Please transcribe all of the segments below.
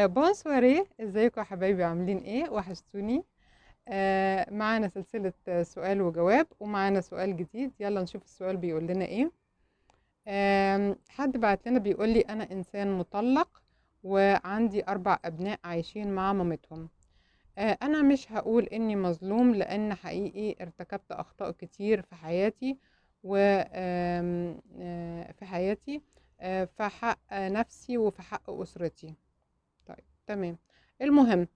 بونسواري، ازيكم يا حبايبي؟ عاملين ايه؟ وحشتوني. معانا سلسلة سؤال وجواب، ومعانا سؤال جديد. يلا نشوف السؤال بيقول لنا ايه. حد بعت لنا بيقول لي: انا انسان مطلق وعندي 4 ابناء عايشين مع مامتهم. انا مش هقول اني مظلوم، لان حقيقي ارتكبت اخطاء كتير في حياتي، و في حياتي، في حق نفسي وفي حق اسرتي. طيب، تمام. المهم،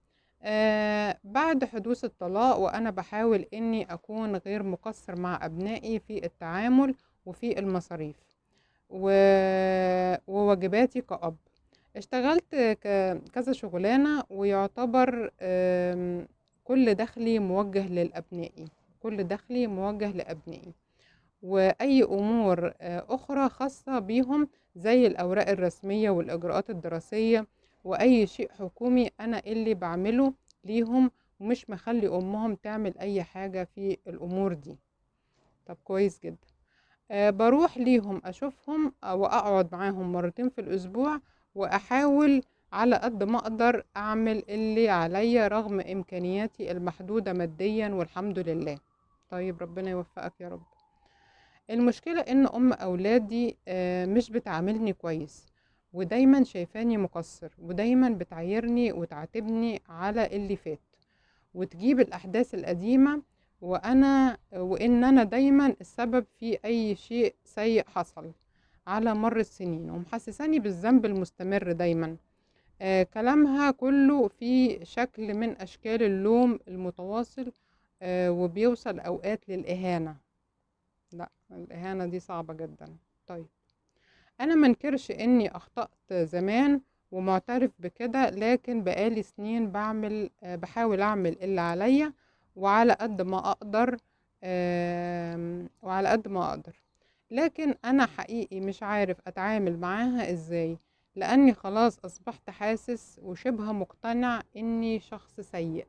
بعد حدوث الطلاق وأنا بحاول إني أكون غير مقصر مع أبنائي في التعامل وفي المصاريف وواجباتي كأب. اشتغلت كذا شغلانة، ويعتبر كل دخلي موجه للأبنائي. كل دخلي موجه لأبنائي، وأي أمور أخرى خاصة بيهم، زي الأوراق الرسمية والإجراءات الدراسية وأي شيء حكومي، أنا اللي بعمله ليهم، ومش مخلي أمهم تعمل أي حاجة في الأمور دي. طب كويس جدا. بروح ليهم أشوفهم أو أقعد معاهم مرتين في الأسبوع، وأحاول على قد ما أقدر أعمل اللي عليا رغم إمكانياتي المحدودة ماديا، والحمد لله. طيب، ربنا يوفقك يا رب. المشكلة إن أم أولادي مش بتعاملني كويس، ودايما شايفاني مقصر، ودايما بتعايرني وتعاتبني على اللي فات، وتجيب الأحداث القديمة، وإن أنا دايما السبب في أي شيء سيء حصل على مر السنين، ومحسساني بالذنب المستمر دايما. كلامها كله في شكل من أشكال اللوم المتواصل، وبيوصل أوقات للإهانة. لأ، الإهانة دي صعبة جدًا. طيب، أنا ما انكرش إني أخطأت زمان ومعترف بكده، لكن بقى لي سنين باحاول أعمل اللي عليَّ وعلى قد ما أقدر، وعلى قد ما أقدر، لكن أنا حقيقي مش عارف أتعامل معاها إزاي، لأني خلاص أصبحت حاسس وشبه مقتنع إني شخص سيء.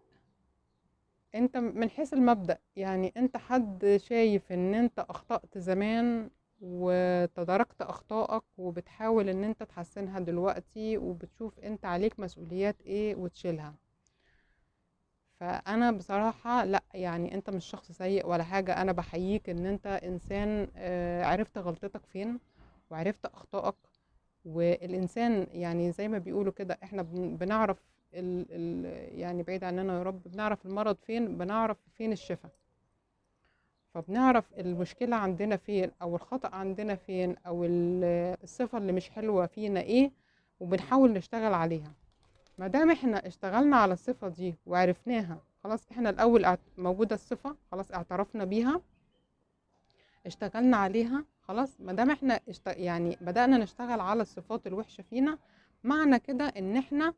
أنت من حيث المبدأ، يعني أنت حد شايف إن أنت أخطأت زمان وتداركت أخطائك، وبتحاول إن أنت تحسنها دلوقتي، وبتشوف أنت عليك مسؤوليات إيه وتشيلها. فأنا بصراحة لأ، يعني أنت مش شخص سيء ولا حاجة. أنا بحييك إن أنت إنسان عرفت غلطتك فين وعرفت أخطائك. والإنسان يعني زي ما بيقولوا كده، إحنا بنعرف يعني بعيد عننا يا رب، بنعرف المرض فين، بنعرف فين الشفا. فبنعرف المشكلة عندنا فين، أو الخطأ عندنا فين، أو الصفة اللي مش حلوة فينا إيه، وبنحاول نشتغل عليها. ما دام إحنا اشتغلنا على الصفة دي وعرفناها، خلاص إحنا الأول موجودة الصفة، خلاص اعترفنا بيها، اشتغلنا عليها، خلاص. ما دام احنا يعني بدأنا نشتغل على الصفات الوحشة فينا، معنى كده ان احنا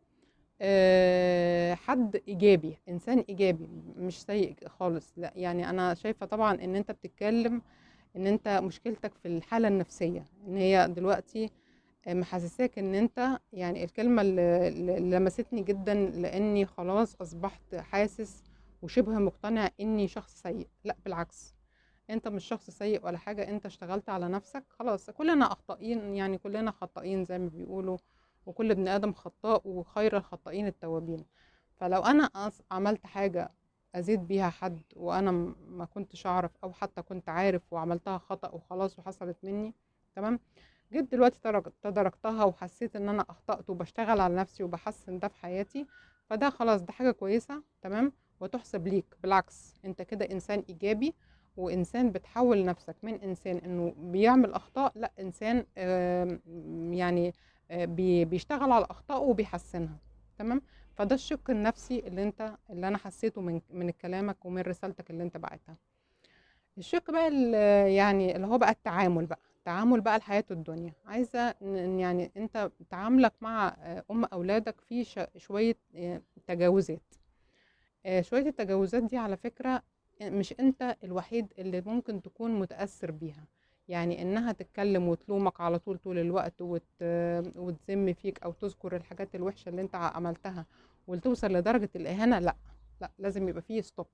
حد ايجابي، انسان ايجابي مش سيء خالص. لا، يعني انا شايفة طبعا ان انت بتتكلم ان انت مشكلتك في الحالة النفسية، ان هي دلوقتي محسساك ان انت، يعني الكلمة اللي لمستني جدا، لاني خلاص اصبحت حاسس وشبه مقتنع اني شخص سيء. لا، بالعكس، انت مش شخص سيء ولا حاجة. انت اشتغلت على نفسك، خلاص. كلنا اخطائين، يعني كلنا خطائين زي ما بيقولوا، وكل ابن ادم خطاء، وخير الخطائين التوابين. فلو انا عملت حاجة اذيت بيها حد، وانا ما كنتش اعرف، او حتى كنت عارف وعملتها خطأ وخلاص وحصلت مني، تمام. جيت دلوقتي تداركتها وحسيت ان انا اخطأت، وبشتغل على نفسي وبحسن ده في حياتي، فده خلاص، ده حاجة كويسة، تمام، وتحسب ليك. بالعكس، انت كده انسان ايجابي، وإنسان بتحول نفسك من إنسان إنه بيعمل أخطاء، لأ، إنسان يعني بيشتغل على أخطائه وبيحسنها، تمام. فده الشق النفسي اللي أنا حسيته من كلامك ومن رسالتك اللي أنت بعتها. الشق بقى يعني اللي هو بقى التعامل بقى الحياة الدنيا، عايزة يعني أنت تعاملك مع أم أولادك في شوية تجاوزات. شوية التجاوزات دي على فكرة مش انت الوحيد اللي ممكن تكون متأثر بيها. يعني انها تتكلم وتلومك على طول الوقت، وتذم فيك، او تذكر الحاجات الوحشة اللي انت عملتها، وتوصل لدرجة الإهانة. لا، لا، لازم يبقى فيه ستوب.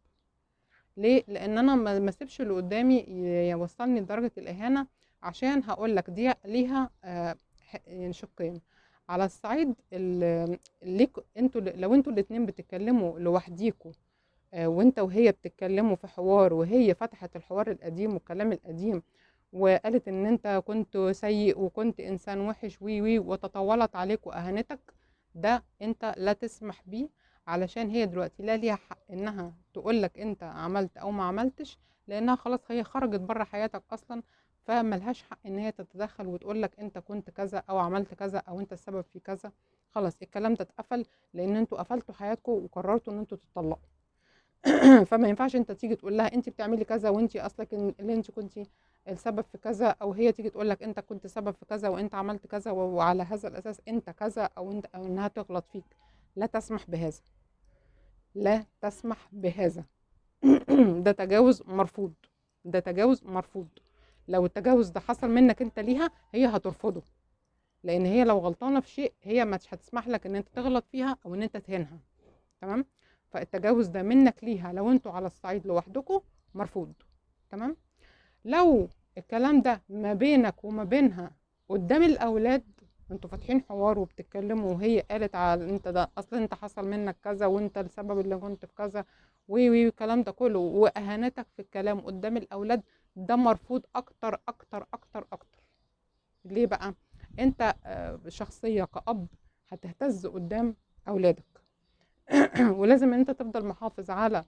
ليه؟ لان انا ما اسيبش اللي قدامي يوصلني لدرجة الإهانة، عشان هقول لك دي ليها يعني شقين. على الصعيد ليك انتوا، لو انتوا الاتنين بتتكلموا لوحديكوا، وانت وهي بتتكلموا في حوار، وهي فتحت الحوار القديم والكلام القديم وقالت ان انت كنت سيء وكنت انسان وحش وي وي وتطاولت عليك واهانتك، ده انت لا تسمح بيه. علشان هي دلوقتي لا ليها حق انها تقولك انت عملت او ما عملتش، لانها خلاص هي خرجت بره حياتك اصلا. فملهاش حق ان هي تتدخل وتقولك انت كنت كذا او عملت كذا او انت السبب في كذا. خلاص الكلام ده اتقفل، لان انتوا قفلتوا حياتكم وقررتوا ان انتوا تتطلقوا. فما ينفعش انت تيجي تقول لها انت بتعملي كذا وانت اصلك اللي انت كنت السبب في كذا، او هي تيجي تقول لك انت كنت سبب في كذا وانت عملت كذا وعلى هذا الاساس انت كذا، او انت او انها تغلط فيك. لا تسمح بهذا، لا تسمح بهذا. ده تجاوز مرفوض، ده تجاوز مرفوض. لو التجاوز ده حصل منك انت ليها، هي هترفضه، لان هي لو غلطانه في شيء هي مش هتسمح لك ان انت تغلط فيها او ان انت تهينها. تمام. فالتجاوز ده منك ليها لو انتوا على الصعيد لوحدكم مرفوض. تمام. لو الكلام ده ما بينك وما بينها قدام الاولاد، انتوا فاتحين حوار وبتتكلموا وهي قالت على انت ده اصلا انت حصل منك كذا وانت السبب اللي كنت في كذا وي وي الكلام ده كله، واهانتك في الكلام قدام الاولاد، ده مرفوض اكتر اكتر اكتر اكتر. ليه بقى؟ انت شخصية كأب هتهتز قدام اولادك. ولازم انت تفضل محافظ على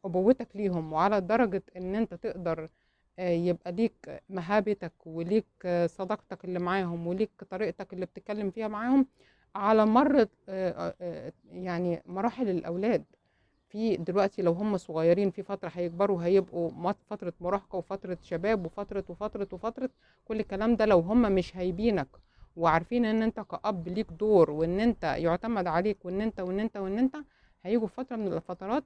أبوتك ليهم، وعلى درجة إن أنت تقدر يبقى ليك مهابتك وليك صداقتك اللي معاهم وليك طريقتك اللي بتتكلم فيها معاهم على مر يعني مراحل الأولاد. في دلوقتي لو هم صغيرين في فترة هيكبروا هيبقوا فترة مراهقة وفترة شباب وفترة. كل الكلام ده لو هم مش هايبينك وعارفين ان انت كأب ليك دور وان انت يعتمد عليك وان انت هيجوا في فترة من الفترات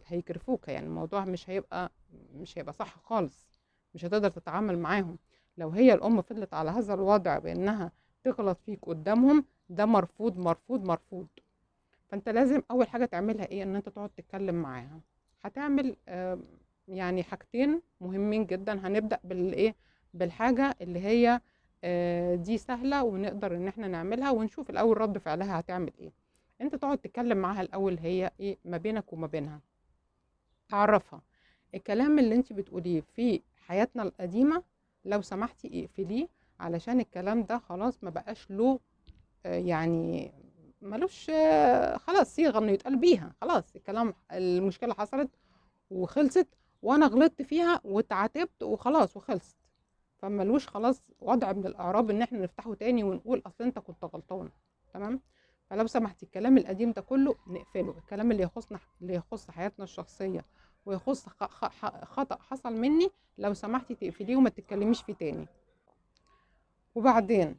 هيكرفوك. يعني الموضوع مش هيبقى صح خالص، مش هتقدر تتعامل معاهم. لو هي الأم فضلت على هذا الوضع بأنها تغلط فيك قدامهم، ده مرفوض مرفوض مرفوض. فانت لازم اول حاجه تعملها ايه؟ ان انت تقعد تتكلم معاها. هتعمل يعني حاجتين مهمين جدا. هنبدا بالايه؟ بالحاجه اللي هي دي سهله ونقدر ان احنا نعملها، ونشوف الاول رد فعلها هتعمل ايه. انت تقعد تتكلم معاها الاول هي ايه ما بينك وما بينها، تعرفها الكلام اللي انت بتقوليه في حياتنا القديمه لو سمحتي اقفليه، علشان الكلام ده خلاص ما بقاش له يعني ملوش خلاص صيغة انه يتقال بيها. خلاص الكلام، المشكلة حصلت وخلصت، وانا غلطت فيها واتعاتبت وخلاص وخلصت. فملوش خلاص وضع من الاعراب ان احنا نفتحه تاني ونقول اصل انت كنت غلطان. تمام. فلو سمحتي الكلام القديم ده كله نقفله. الكلام اللي يخصنا، اللي يخص حياتنا الشخصية ويخص خطأ حصل مني، لو سمحتي تقفليه وما تتكلميش فيه تاني. وبعدين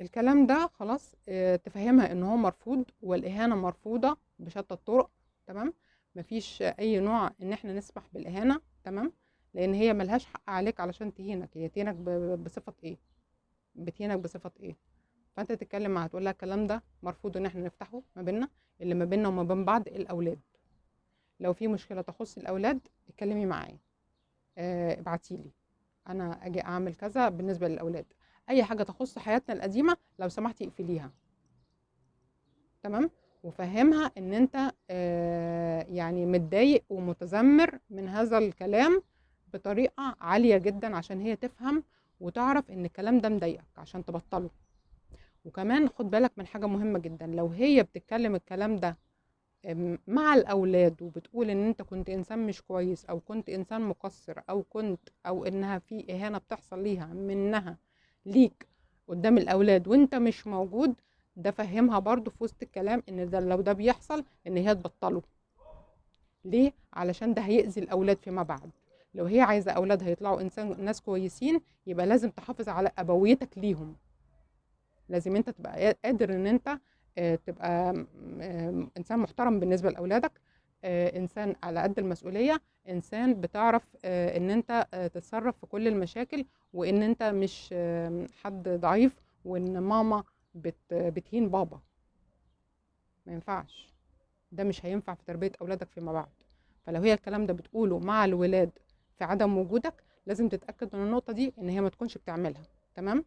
الكلام ده خلاص تفهمها ان هو مرفوض والاهانه مرفوضه بشتى الطرق. تمام. مفيش اي نوع ان احنا نسمح بالاهانه. تمام. لان هي ملهاش حق عليك علشان تهينك. هي تهينك بصفه ايه؟ بتهينك بصفه ايه؟ فانت تتكلم معاها تقول لها الكلام ده مرفوض ان احنا نفتحه ما بيننا، اللي ما بيننا وما بين بعض الاولاد. لو في مشكله تخص الاولاد اتكلمي معايا، ابعتي لي انا اجي اعمل كذا بالنسبه للاولاد. اي حاجه تخص حياتنا القديمه لو سمحتي اقفليها. تمام. وفهمها ان انت يعني متضايق ومتذمر من هذا الكلام بطريقه عاليه جدا، عشان هي تفهم وتعرف ان الكلام ده مضايقك عشان تبطله. وكمان خد بالك من حاجه مهمه جدا. لو هي بتتكلم الكلام ده مع الأولاد وبتقول إن أنت كنت إنسان مش كويس أو كنت إنسان مقصر أو إنها في إهانة بتحصل ليها منها ليك قدام الأولاد وأنت مش موجود، ده فهمها برضو في وسط الكلام إن ده لو ده بيحصل إن هي تبطله. ليه؟ علشان ده هيأذي الأولاد فيما بعد. لو هي عايزة أولادها يطلعوا ناس كويسين، يبقى لازم تحافظ على أبويتك ليهم. لازم انت تبقى قادر ان انت تبقى انسان محترم بالنسبه لاولادك، انسان على قد المسؤوليه، انسان بتعرف ان انت تتصرف في كل المشاكل، وان انت مش حد ضعيف وان ماما بتهين بابا. ما ينفعش. ده مش هينفع في تربيه اولادك فيما بعد. فلو هي الكلام ده بتقوله مع الولاد في عدم وجودك، لازم تتاكد من النقطه دي ان هي ما تكونش بتعملها. تمام.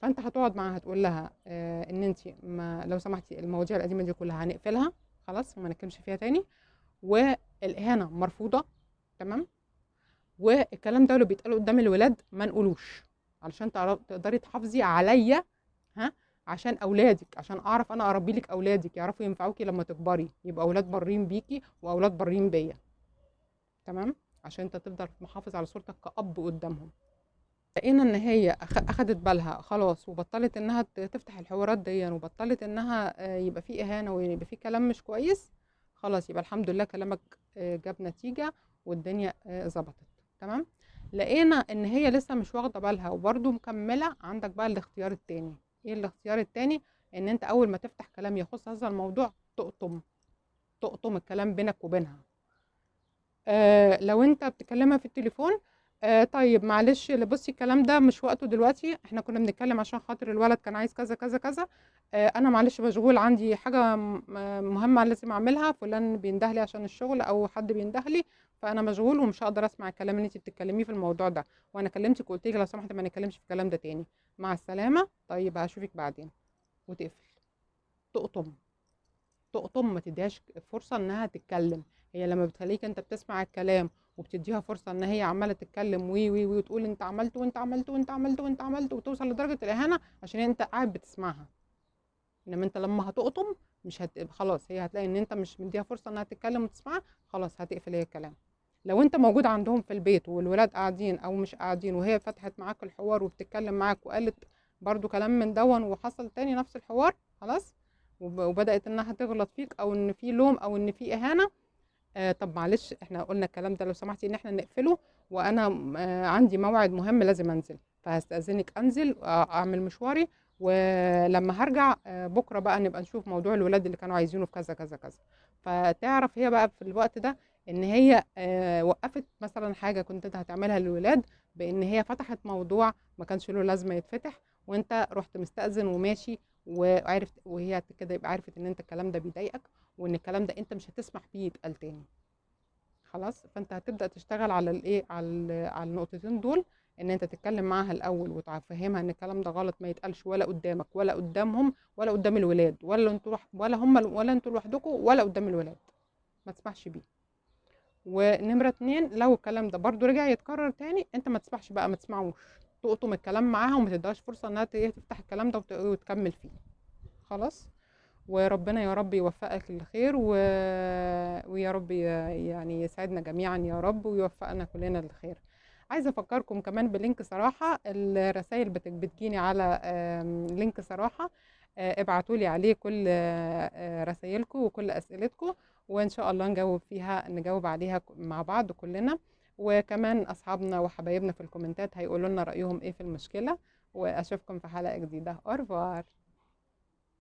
فانت هتقعد معاها تقول لها ان انت ما لو سمحتي المواضيع القديمه دي كلها هنقفلها خلاص وما نتكلمش فيها تاني، والاهانه مرفوضه. تمام. والكلام ده اللي بيتقال قدام الولاد ما نقولوش، علشان تقدري تحافظي عليا. ها. عشان اولادك، عشان اعرف انا اربي لك اولادك يعرفوا ينفعوكي لما تكبري، يبقى اولاد برين بيكي واولاد برين بيا. تمام. عشان انت تفضل محافظ على صورتك كأب قدامهم. لقينا ان هي اخدت بالها خلاص وبطلت انها تفتح الحوارات دي، وبطلت انها يبقى في اهانه ويبقى في كلام مش كويس. خلاص يبقى الحمد لله كلامك جاب نتيجه والدنيا ظبطت. تمام. لقينا ان هي لسه مش واخده بالها وبرده مكمله، عندك بقى الاختيار التاني. ايه الاختيار التاني؟ ان انت اول ما تفتح كلام يخص هذا الموضوع تقطم الكلام بينك وبينها. لو انت بتكلمها في التليفون، طيب معلش بصي الكلام ده مش وقته دلوقتي، احنا كنا بنتكلم عشان خاطر الولد كان عايز كذا كذا كذا. انا معلش مشغول عندي حاجه مهمه لازم اعملها، فلان بيندهلي عشان الشغل او حد بيندهلي، فانا مشغول ومش هقدر اسمع الكلام اللي انت بتتكلميه في الموضوع ده، وانا كلمتك وقلت لك لو سمحت ما نتكلمش في الكلام ده تاني، مع السلامه، طيب هشوفك بعدين، وتقفل. تقطم. تقطم، ما تديهاش فرصة انها تتكلم. هي لما بتخليك انت بتسمع الكلام وبتديها فرصة ان هي عمالة تتكلم وي وي وي وتقول انت عملت وانت عملت وانت عملت وانت عملت وتوصل لدرجة الاهانة عشان انت قاعد بتسمعها. انما انت لما هتقطم مش خلاص هي هتلاقي ان انت مش مديها فرصة انها تتكلم وتسمعها، خلاص هتقفل هي الكلام. لو انت موجود عندهم في البيت والولاد قاعدين او مش قاعدين وهي فتحت معاك الحوار وبتتكلم معاك وقالت برضو كلام من دون وحصل تاني نفس الحوار، خلاص وبدأت انها تغلط فيك او ان في لوم او ان في اهانة، طب معلش احنا قلنا الكلام ده لو سمحتي ان احنا نقفله، وانا عندي موعد مهم لازم انزل، فهستأذنك انزل اعمل مشواري، ولما هرجع بكره بقى نبقى نشوف موضوع الولاد اللي كانوا عايزينه في كذا كذا كذا. فتعرف هي بقى في الوقت ده ان هي وقفت مثلا حاجه كنت انت هتعملها للولاد، بان هي فتحت موضوع ما كانش له لازمه يتفتح، وانت رحت مستأذن وماشي، وعرفت وهي كده يبقى عرفت ان انت الكلام ده بيضايقك، وان الكلام ده انت مش هتسمح بيه يتقال تاني. خلاص. فانت هتبدا تشتغل على الايه، على النقطتين دول، ان انت تتكلم معاها الاول وتفهمها ان الكلام ده غلط ما يتقالش ولا قدامك ولا قدامهم ولا قدام الولاد ولا انتوا ولا هم ولا انتوا لوحدكم ولا قدام الولاد، ما تسمحش بيه. ونمره اتنين، لو الكلام ده برضو رجع يتكرر تاني انت ما تسمحش بقى، ما تسمعوش، تقطم الكلام معاها وما تديهاش فرصه انها تفتح الكلام ده وتكمل فيه. خلاص. وربنا يا رب يوفقك للخير ويا رب يعني يسعدنا جميعا يا رب ويوفقنا كلنا للخير. عايزه افكركم كمان بلينك صراحه، الرسائل بتجيني على لينك صراحه، ابعتوا لي عليه كل رسائلكم وكل اسئلتكم، وان شاء الله نجاوب فيها، نجاوب عليها مع بعض كلنا، وكمان اصحابنا وحبايبنا في الكومنتات هيقولوا لنا رايهم ايه في المشكله. واشوفكم في حلقه جديده. اورفوار.